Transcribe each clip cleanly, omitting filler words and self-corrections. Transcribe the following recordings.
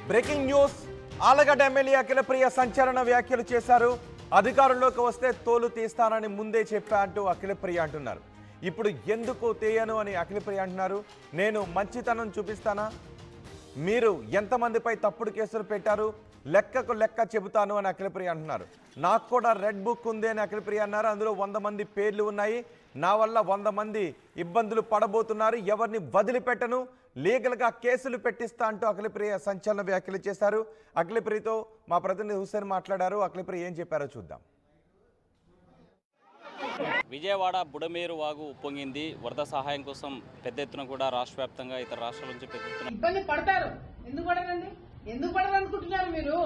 Breaking news. Allagadda MLA Akhilapriya సంచలన వ్యాఖ్యలు చేశారు. అధికారంలోకి వస్తే తోలు తీస్తానని ముందే చెప్పా అంటూ అఖిలప్రియ అంటున్నారు. ఇప్పుడు ఎందుకు తీయను అని అఖిలప్రియ అంటున్నారు. నేను మంచితనం చూపిస్తానా? మీరు ఎంతమందిపై తప్పుడు కేసులు పెట్టారు? లెక్కకు లెక్క చెబుతాను అని అఖిలప్రియ అంటున్నారు. నాకు కూడా రెడ్ బుక్ ఉంది అని అఖిలప్రియ అన్నారు. అందులో 100 మంది పేర్లు ఉన్నాయి. నా వల్ల 100 మంది ఇబ్బందులు పడబోతున్నారు. ఎవరిని వదిలిపెట్టను, లీగల్గా కేసులు పెట్టిస్తా అంటూ అఖిలప్రియ సంచలన వ్యాఖ్యలు చేశారు. అఖిలప్రియతో మా ప్రతినిధి హుస్సేన్ మాట్లాడారు. అఖిలప్రియ ఏం చెప్పారో చూద్దాం. విజయవాడ బుడమేరు వాగు ఉప్పొంగింది. వరద సహాయం కోసం పెద్ద ఎత్తున కూడా రాష్ట్ర వ్యాప్తంగా ఇతర రాష్ట్రాల నుంచి పెద్ద ఎత్తున ఇబ్బంది పడతారు. ఎందుకు పడరండి? ఎందుకు పడరు అనుకుంటున్నారు మీరు?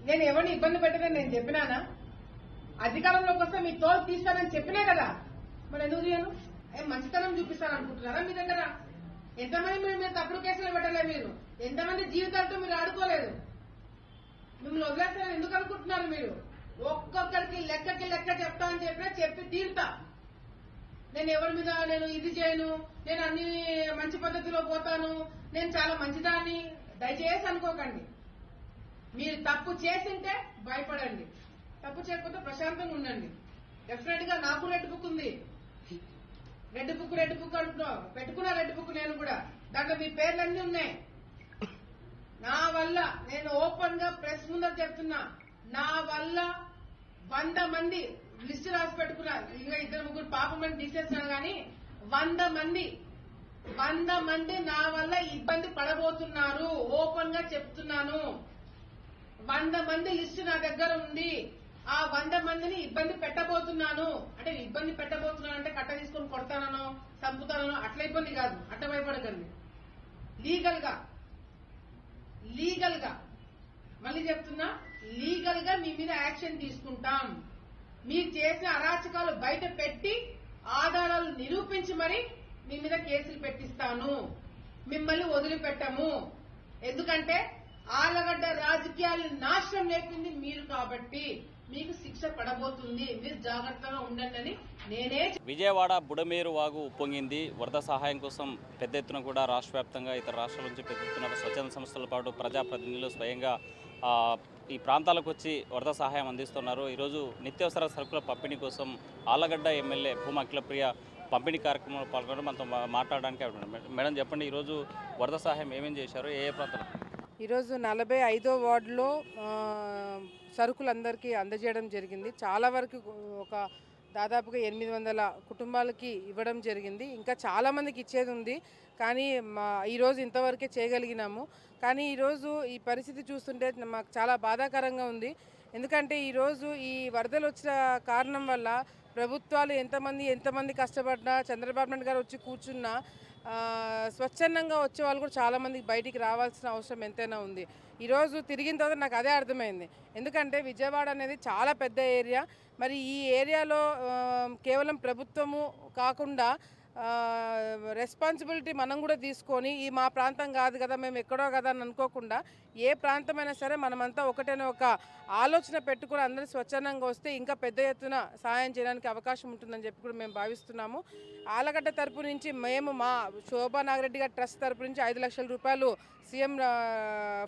నేను ఎవరిని ఇబ్బంది పెట్టదని నేను చెప్పినానా? అధికారంలోకి వస్తే మీ తోలు తీస్తానని చెప్పినా కదా, మరి ఎందుకు తీయను? మంచితనం చూపిస్తాను అనుకుంటున్నారా? మీ దగ్గర ఎంతమంది మీరు తప్పుడు కేసులు పెట్టలే, మీరు ఎంతమంది జీవితాలతో మీరు ఆడుకోలేదు. మిమ్మల్ని వదిలేస్తారని ఎందుకు అనుకుంటున్నారు మీరు? ఒక్కొక్కరికి లెక్కకి లెక్క చెప్తా అని చెప్పినా చెప్పి తీరుతా. నేను ఎవరి మీద నేను ఇది చేయను, నేను అన్ని మంచి పద్ధతిలో పోతాను, నేను చాలా మంచిదాన్ని దయచేసి అనుకోకండి. మీరు తప్పు చేసింటే భయపడండి, తప్పు చేయకపోతే ప్రశాంతంగా ఉండండి. డెఫినెట్ గా నాకు రెడ్ బుక్ ఉంది. రెడ్ బుక్ అంటున్నావు, పెట్టుకున్నా రెడ్ బుక్. నేను కూడా దాంట్లో మీ పేర్లన్నీ ఉన్నాయి. నా వల్ల నేను ఓపెన్ గా ప్రెస్ ముందర చెప్తున్నా, నా వల్ల 100 మంది లిస్టు రాసి పెట్టుకున్నారు. ఇంకా 2-3 పాపమని తీసేసినాను కానీ 100 మంది నా వల్ల ఇబ్బంది పడబోతున్నారు. ఓపెన్ గా చెప్తున్నాను. 100 మంది లిస్టు నా దగ్గర ఉంది. ఆ 100 మందిని ఇబ్బంది పెట్టబోతున్నాను. అంటే ఇబ్బంది పెట్టబోతున్నాను అంటే కట్ట తీసుకొని కొడతానో చంపుతానో అట్లా ఇబ్బంది కాదు, అట్ట భయపడకండి. లీగల్ గా మళ్ళీ చెప్తున్నా, లీగల్ గా మీ మీద యాక్షన్ తీసుకుంటాం. మీరు చేసిన అరాచకాలు బయట పెట్టి ఆధారాలు నిరూపించి మరి మీ మీద కేసులు పెట్టిస్తాను. మిమ్మల్ని వదిలిపెట్టము. ఎందుకంటే ఆలగడ్డ రాజకీయాలను నాశనం లేపింది మీరు కాబట్టి మీకు శిక్ష పడబోతుంది. మీరు జాగ్రత్తగా ఉండండి. నేనే విజయవాడ బుడమేరు వాగు ఉప్పొంగింది. వరద సహాయం కోసం పెద్ద ఎత్తున కూడా రాష్ట్ర వ్యాప్తంగా ఇతర రాష్ట్రాల నుంచి పెద్ద ఎత్తున స్వచ్ఛంద సంస్థల పాటు ప్రజాప్రతినిధులు స్వయంగా ఈ ప్రాంతాలకు వచ్చి వరద సహాయం అందిస్తున్నారు. ఈరోజు నిత్యావసర సరుకుల పంపిణీ కోసం ఆలగడ్డ ఎమ్మెల్యే భూమా అఖిలప్రియ పంపిణీ కార్యక్రమంలో పాల్గొనడం మనతో మాట్లాడడానికి. మేడం చెప్పండి, ఈరోజు వరద సహాయం ఏమేమి చేశారు, ఏ ప్రాంతాలు? ఈరోజు 45వ వార్డులో సరుకులందరికీ అందజేయడం జరిగింది. చాలా వరకు ఒక దాదాపుగా 800 కుటుంబాలకి ఇవ్వడం జరిగింది. ఇంకా చాలామందికి ఇచ్చేది ఉంది, కానీ ఈరోజు ఇంతవరకే చేయగలిగినాము. కానీ ఈరోజు ఈ పరిస్థితి చూస్తుంటే మాకు చాలా బాధాకరంగా ఉంది. ఎందుకంటే ఈరోజు ఈ వరదలు వచ్చిన కారణం వల్ల ప్రభుత్వాలు ఎంతమంది కష్టపడినా, చంద్రబాబు నాయుడు గారు వచ్చి కూర్చున్నా స్వచ్ఛందంగా వచ్చే వాళ్ళు కూడా చాలామందికి బయటికి రావాల్సిన అవసరం ఎంతైనా ఉంది. ఈరోజు తిరిగిన తర్వాత నాకు అదే అర్థమైంది. ఎందుకంటే విజయవాడ అనేది చాలా పెద్ద ఏరియా. మరి ఈ ఏరియాలో కేవలం ప్రభుత్వము కాకుండా రెస్పాన్సిబిలిటీ మనం కూడా తీసుకొని, ఈ మా ప్రాంతం కాదు కదా, మేము ఎక్కడో కదా అని అనుకోకుండా ఏ ప్రాంతమైనా సరే మనమంతా ఒకటైనా ఒక ఆలోచన పెట్టుకుని అందరూ స్వచ్ఛందంగా వస్తే ఇంకా పెద్ద ఎత్తున సహాయం చేయడానికి అవకాశం ఉంటుందని చెప్పి కూడా మేము భావిస్తున్నాము. ఆలగడ్డ తరపు నుంచి మేము మా శోభా నాగిరెడ్డి గారి ట్రస్ట్ తరపు నుంచి 5 లక్షల రూపాయలు సీఎం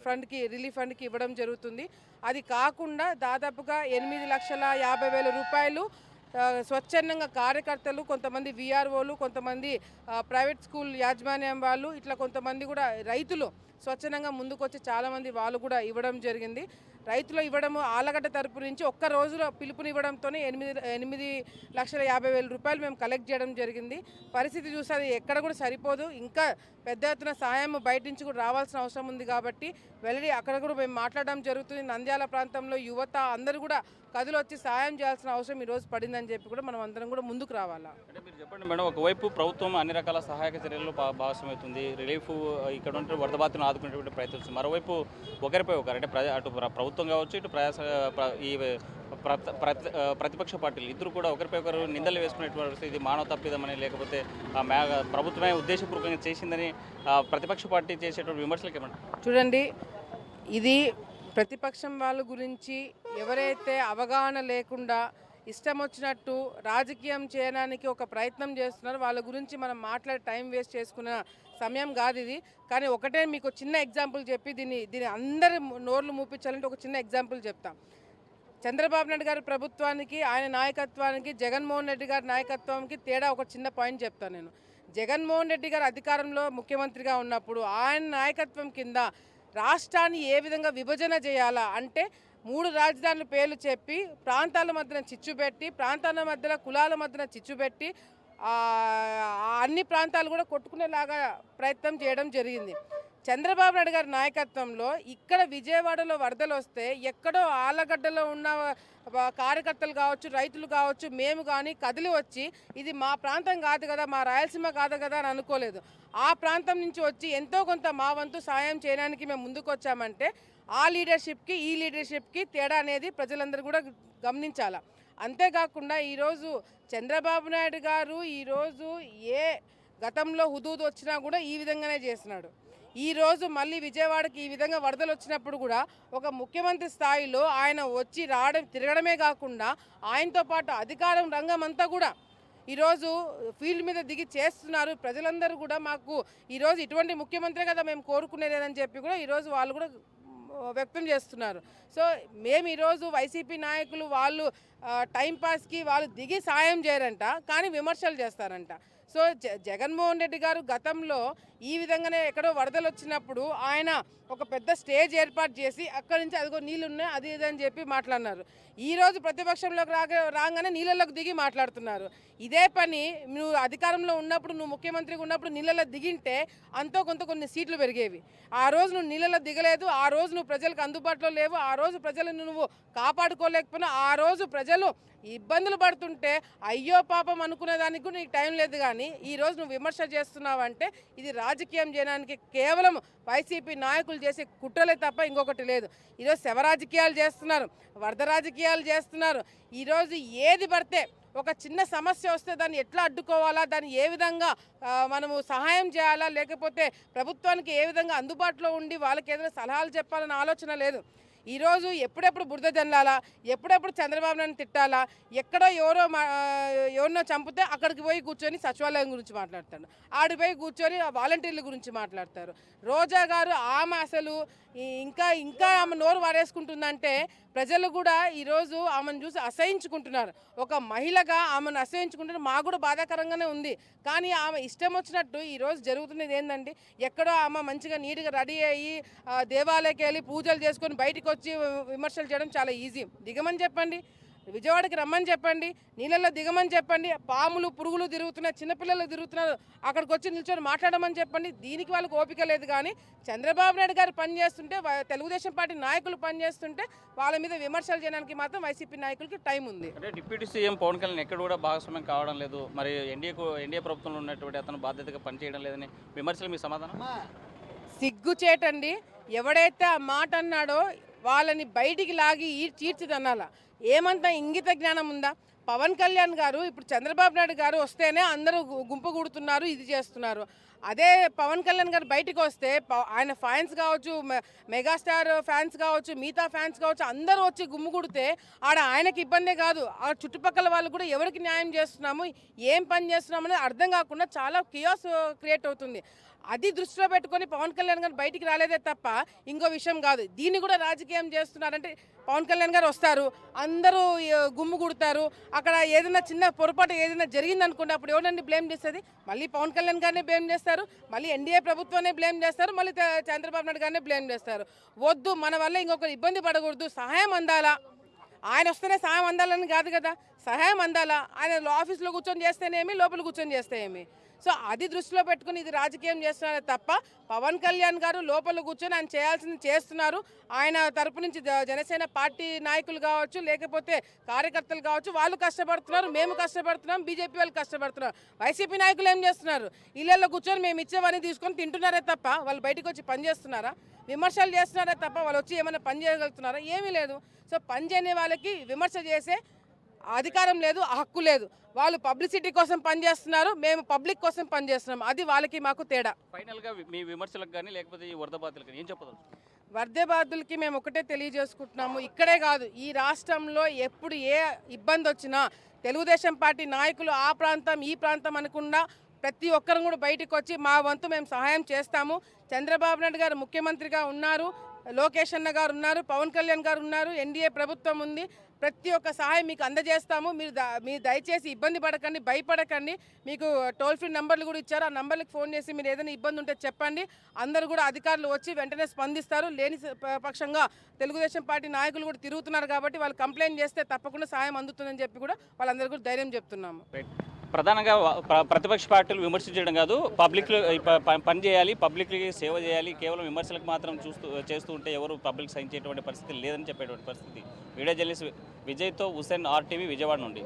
ఫండ్కి, రిలీఫ్ ఫండ్కి ఇవ్వడం జరుగుతుంది. అది కాకుండా దాదాపుగా 8,50,000 రూపాయలు స్వచ్ఛందంగా కార్యకర్తలు, కొంతమంది విఆర్ఓలు, కొంతమంది ప్రైవేట్ స్కూల్ యాజమాన్యం వాళ్ళు, ఇట్లా కొంతమంది కూడా రైతులు స్వచ్ఛందంగా ముందుకొచ్చి చాలామంది వాళ్ళు కూడా ఇవ్వడం జరిగింది. రైతులు ఇవ్వడము ఆలగడ్డ తరపు నుంచి ఒక్క రోజులో పిలుపునివ్వడంతోనే 8,50,000 రూపాయలు మేము కలెక్ట్ చేయడం జరిగింది. పరిస్థితి చూస్తే అది ఎక్కడ కూడా సరిపోదు. ఇంకా పెద్ద ఎత్తున సాయం బయట నుంచి కూడా రావాల్సిన అవసరం ఉంది. కాబట్టి వెళ్ళి అక్కడ కూడా మేము మాట్లాడడం జరుగుతుంది. నంద్యాల ప్రాంతంలో యువత అందరూ కూడా కథలు వచ్చి సాయం చేయాల్సిన అవసరం ఈరోజు పడిందని చెప్పి కూడా మనం అందరం కూడా ముందుకు రావాలా. అంటే మీరు చెప్పండి మేడం, ఒకవైపు ప్రభుత్వం అన్ని రకాల సహాయక చర్యల్లో భాగస్వామవుతుంది, రిలీఫ్ ఇక్కడ ఉంటే వరద బాధితులను ఆదుకునేటువంటి ప్రయత్నిస్తుంది. మరోవైపు ఒకరిపై ఒకరు అంటే అటు ప్రభుత్వం కావచ్చు, ఇటు ఈ ప్రతిపక్ష పార్టీలు ఇద్దరు కూడా ఒకరిపై ఒకరు నిందలు వేసుకునేటువంటి ఇది మానవ తప్పిదమని, లేకపోతే ప్రభుత్వమే ఉద్దేశపూర్వకంగా చేసిందని ప్రతిపక్ష పార్టీ చేసేటువంటి విమర్శలకు ఏమన్నా? చూడండి, ఇది ప్రతిపక్షం వాళ్ళ గురించి ఎవరైతే అవగాహన లేకుండా ఇష్టం వచ్చినట్టు రాజకీయం చేయడానికి ఒక ప్రయత్నం చేస్తున్నారు. వాళ్ళ గురించి మనం మాట్లాడి టైం వేస్ట్ చేసుకున్న సమయం కాదు ఇది. కానీ ఒకటే మీకు చిన్న ఎగ్జాంపుల్ చెప్పి దీన్ని అందరి నోర్లు మూపించాలంటే ఒక చిన్న ఎగ్జాంపుల్ చెప్తాం. చంద్రబాబు నాయుడు గారి ప్రభుత్వానికి, ఆయన నాయకత్వానికి, జగన్మోహన్ రెడ్డి గారి నాయకత్వానికి తేడా ఒక చిన్న పాయింట్ చెప్తాను నేను. జగన్మోహన్ రెడ్డి గారు అధికారంలో ముఖ్యమంత్రిగా ఉన్నప్పుడు ఆయన నాయకత్వం కింద రాష్ట్రాన్ని ఏ విధంగా విభజన చేయాలా అంటే 3 రాజధానుల పేర్లు చెప్పి ప్రాంతాల మధ్యన చిచ్చు పెట్టి, ప్రాంతాల మధ్యన కులాల మధ్యన చిచ్చు పెట్టి అన్ని ప్రాంతాలు కూడా కొట్టుకునేలాగా ప్రయత్నం చేయడం జరిగింది. చంద్రబాబు నాయుడు గారి నాయకత్వంలో ఇక్కడ విజయవాడలో వరదలు వస్తే ఎక్కడో ఆలగడ్డలో ఉన్న కార్యకర్తలు కావచ్చు, రైతులు కావచ్చు, మేము కానీ కదిలి వచ్చి ఇది మా ప్రాంతం కాదు కదా, మా రాయలసీమ కాదు కదా అని అనుకోలేదు. ఆ ప్రాంతం నుంచి వచ్చి ఎంతో కొంత మా వంతు సాయం చేయడానికి మేము ముందుకు వచ్చామంటే ఆ లీడర్షిప్కి ఈ లీడర్షిప్కి తేడా అనేది ప్రజలందరూ కూడా గమనించాలి. అంతేకాకుండా ఈరోజు చంద్రబాబు నాయుడు గారు ఈరోజు ఏ గతంలో హుదూదు వచ్చినా కూడా ఈ విధంగానే చేస్తున్నాడు. ఈరోజు మళ్ళీ విజయవాడకి ఈ విధంగా వరదలు వచ్చినప్పుడు కూడా ఒక ముఖ్యమంత్రి స్థాయిలో ఆయన వచ్చి తిరగడమే కాకుండా ఆయనతో పాటు అధికారం రంగం అంతా కూడా ఈరోజు ఫీల్డ్ మీద దిగి చేస్తున్నారు. ప్రజలందరూ కూడా మాకు ఈరోజు ఇటువంటి ముఖ్యమంత్రి కదా మేము కోరుకునేదని చెప్పి కూడా ఈరోజు వాళ్ళు కూడా వ్యక్తం చేస్తున్నారు. సో మేము ఈరోజు వైసీపీ నాయకులు వాళ్ళు టైంపాస్కి వాళ్ళు దిగి సాయం చేయరంట, కానీ విమర్శలు చేస్తారంట. సో జగన్మోహన్ రెడ్డి గారు గతంలో ఈ విధంగానే ఎక్కడో వరదలు వచ్చినప్పుడు ఆయన ఒక పెద్ద స్టేజ్ ఏర్పాటు చేసి అక్కడి నుంచి అదిగో నీళ్ళు ఉన్నాయి అది ఇది అని చెప్పి మాట్లాడినారు. ఈరోజు ప్రతిపక్షంలోకి రాగానే నీళ్ళలోకి దిగి మాట్లాడుతున్నారు. ఇదే పని నువ్వు అధికారంలో ఉన్నప్పుడు, నువ్వు ముఖ్యమంత్రిగా ఉన్నప్పుడు నీళ్ళలో దిగింటే అంతో కొంత కొన్ని సీట్లు పెరిగేవి. ఆ రోజు నువ్వు నీళ్ళలో దిగలేదు, ఆ రోజు నువ్వు ప్రజలకు అందుబాటులో లేవు, ఆ రోజు ప్రజలను నువ్వు కాపాడుకోలేకపోయినా, ఆ రోజు ప్రజలు ఇబ్బందులు పడుతుంటే అయ్యో పాపం అనుకునేదానికి కూడా నీకు టైం లేదు. కానీ ఈరోజు నువ్వు విమర్శ చేస్తున్నావంటే ఇది రాజకీయం చేయడానికి కేవలం వైసీపీ నాయకులు చేసే కుట్రలే తప్ప ఇంకొకటి లేదు. ఈరోజు శవ రాజకీయాలు చేస్తున్నారు, వరద రాజకీయాలు చేస్తున్నారు. ఈరోజు ఏది పడితే ఒక చిన్న సమస్య వస్తే దాన్ని ఎట్లా అడ్డుకోవాలా, దాన్ని ఏ విధంగా మనము సహాయం చేయాలా, లేకపోతే ప్రభుత్వానికి ఏ విధంగా అందుబాటులో ఉండి వాళ్ళకి ఏదైనా సలహాలు చెప్పాలన్న ఆలోచన లేదు. ఈరోజు ఎప్పుడెప్పుడు బురద జల్లాలా, ఎప్పుడెప్పుడు చంద్రబాబు నాయుడు తిట్టాలా, ఎక్కడో ఎవరినో చంపితే అక్కడికి పోయి కూర్చొని సచివాలయం గురించి మాట్లాడతాడు, ఆడికి పోయి కూర్చొని వాలంటీర్ల గురించి మాట్లాడతారు. రోజా గారు ఆమె అసలు ఇంకా ఆమె నోరు వారేసుకుంటుందంటే ప్రజలు కూడా ఈరోజు ఆమెను చూసి అసహించుకుంటున్నారు. ఒక మహిళగా ఆమెను అసహించుకుంటున్నారు. మాకు కూడా బాధాకరంగానే ఉంది. కానీ ఆమె ఇష్టం వచ్చినట్టు ఈరోజు జరుగుతున్నది ఏంటంటే ఎక్కడో ఆమె మంచిగా నీట్గా రెడీ అయ్యి దేవాలయకి వెళ్ళి పూజలు చేసుకొని బయటకు వచ్చి విమర్శలు చేయడం చాలా ఈజీ. దిగమని చెప్పండి, విజయవాడకి రమ్మని చెప్పండి, నీళ్ళల్లో దిగమని చెప్పండి. పాములు పురుగులు తిరుగుతున్నాయి, చిన్నపిల్లలు తిరుగుతున్నారు, అక్కడికి వచ్చి నిల్చొని మాట్లాడమని చెప్పండి. దీనికి వాళ్ళకి ఓపిక లేదు. కానీ చంద్రబాబు నాయుడు గారు పనిచేస్తుంటే, తెలుగుదేశం పార్టీ నాయకులు పనిచేస్తుంటే వాళ్ళ మీద విమర్శలు చేయడానికి మాత్రం వైసీపీ నాయకులకి టైం ఉంది. అంటే డిప్యూటీ సీఎం పవన్ కళ్యాణ్ ఎక్కడ కూడా భాగస్వామ్యం కావడం లేదు, మరి ఎన్డీఏ ప్రభుత్వంలో ఉన్నటువంటి అతను బాధ్యతగా పనిచేయడం లేదని విమర్శలు మీ సమాధానం? సిగ్గుచేటండి. ఎవడైతే ఆ మాట అన్నాడో వాళ్ళని బయటికి లాగి చీర్చిదనాల. ఏమంత ఇంగిత జ్ఞానం ఉందా? పవన్ కళ్యాణ్ గారు ఇప్పుడు చంద్రబాబు నాయుడు గారు వస్తేనే అందరూ గుంపు కూడుతున్నారు, ఇది చేస్తున్నారు. అదే పవన్ కళ్యాణ్ గారు బయటకు వస్తే ఆయన ఫ్యాన్స్ కావచ్చు, మెగాస్టార్ ఫ్యాన్స్ కావచ్చు, మిగతా ఫ్యాన్స్ కావచ్చు, అందరూ వచ్చి గుమ్ముగుడితే ఆడ ఆయనకి ఇబ్బందే కాదు, ఆ చుట్టుపక్కల వాళ్ళు కూడా ఎవరికి న్యాయం చేస్తున్నాము, ఏం పని చేస్తున్నాము అనేది అర్థం కాకుండా చాలా కియాస్ క్రియేట్ అవుతుంది. అది దృష్టిలో పెట్టుకొని పవన్ కళ్యాణ్ గారు బయటికి రాలేదే తప్ప ఇంకో విషయం కాదు. దీన్ని కూడా రాజకీయం చేస్తున్నారంటే పవన్ కళ్యాణ్ గారు వస్తారు, అందరూ గుమ్ము కుడతారు, అక్కడ ఏదైనా చిన్న పొరపాటు ఏదైనా జరిగిందనుకోండి, అప్పుడు ఎవరిని బ్లేమ్ చేస్తుంది? మళ్ళీ పవన్ కళ్యాణ్ గారినే బ్లేమ్ చేస్తారు, మళ్ళీ ఎన్డీఏ ప్రభుత్వాన్ని బ్లేమ్ చేస్తారు, మళ్ళీ చంద్రబాబు నాయుడు గారినే బ్లేమ్ చేస్తారు. వద్దు, మన వల్ల ఇంకొకరు ఇబ్బంది పడకూడదు, సహాయం అందాలా. ఆయన వస్తేనే సహాయం అందాలని కాదు కదా, సహాయం అందాలా. ఆయన ఆఫీస్లో కూర్చొని చేస్తేనేమి, లోపల కూర్చొని చేస్తేనేమి. సో అది దృష్టిలో పెట్టుకుని ఇది రాజకీయం చేస్తున్నారే తప్ప పవన్ కళ్యాణ్ గారు లోపల కూర్చొని ఆయన చేయాల్సింది చేస్తున్నారు. ఆయన తరపు నుంచి జనసేన పార్టీ నాయకులు కావచ్చు, లేకపోతే కార్యకర్తలు కావచ్చు, వాళ్ళు కష్టపడుతున్నారు, మేము కష్టపడుతున్నాం, బీజేపీ వాళ్ళు కష్టపడుతున్నారు. వైసీపీ నాయకులు ఏం చేస్తున్నారు? ఇళ్ళల్లో కూర్చొని మేము ఇచ్చేవన్నీ తీసుకొని తింటున్నారే తప్ప వాళ్ళు బయటకు వచ్చి పని చేస్తున్నారా? విమర్శలు చేస్తున్నారే తప్ప వాళ్ళు వచ్చి ఏమైనా పని చేయగలుగుతున్నారా? ఏమీ లేదు. సో పని చేయని వాళ్ళకి విమర్శ చేసే అధికారం లేదు, హక్కు లేదు. వాళ్ళు పబ్లిసిటీ కోసం పనిచేస్తున్నారు, మేము పబ్లిక్ కోసం పనిచేస్తున్నాం. అది వాళ్ళకి మాకు తేడా. ఫైనల్గా మీ విమర్శలకు కానీ లేకపోతే ఈ వరద బాధితులకు ఏం చెప్పదు? వరద బాధితులకి మేము ఒకటే తెలియజేసుకుంటున్నాము. ఇక్కడే కాదు, ఈ రాష్ట్రంలో ఎప్పుడు ఏ ఇబ్బంది వచ్చినా తెలుగుదేశం పార్టీ నాయకులు ఆ ప్రాంతం ఈ ప్రాంతం అనకుండా ప్రతి ఒక్కరు కూడా బయటకు వచ్చి మా వంతు మేము సహాయం చేస్తాము. చంద్రబాబు నాయుడు గారు ముఖ్యమంత్రిగా ఉన్నారు, లోకేష్ అన్న గారు ఉన్నారు, పవన్ కళ్యాణ్ గారు ఉన్నారు, ఎన్డీఏ ప్రభుత్వం ఉంది. ప్రతి ఒక్క సహాయం మీకు అందజేస్తాము. మీరు దయచేసి ఇబ్బంది పడకండి, భయపడకండి. మీకు టోల్ ఫ్రీ నంబర్లు కూడా ఇచ్చారు. ఆ నంబర్లకు ఫోన్ చేసి మీరు ఏదైనా ఇబ్బంది ఉంటే చెప్పండి. అందరూ కూడా అధికారులు వచ్చి వెంటనే స్పందిస్తారు. లేని పక్షంగా తెలుగుదేశం పార్టీ నాయకులు కూడా తిరుగుతున్నారు కాబట్టి వాళ్ళు కంప్లైంట్ చేస్తే తప్పకుండా సహాయం అందుతుందని చెప్పి కూడా వాళ్ళందరూ కూడా ధైర్యం చెప్తున్నాము. ప్రధానంగా ప్రతిపక్ష పార్టీలు విమర్శించడం కాదు, పబ్లిక్ పని చేయాలి, పబ్లిక్కి సేవ చేయాలి. కేవలం విమర్శలకు మాత్రం చేస్తూ ఉంటే ఎవరు పబ్లిక్ సహించేటువంటి పరిస్థితి లేదని చెప్పేటువంటి పరిస్థితి. వీడియో జర్నలిస్ట్ విజయ్తో హుసేన్ RTV విజయవాడ నుండి.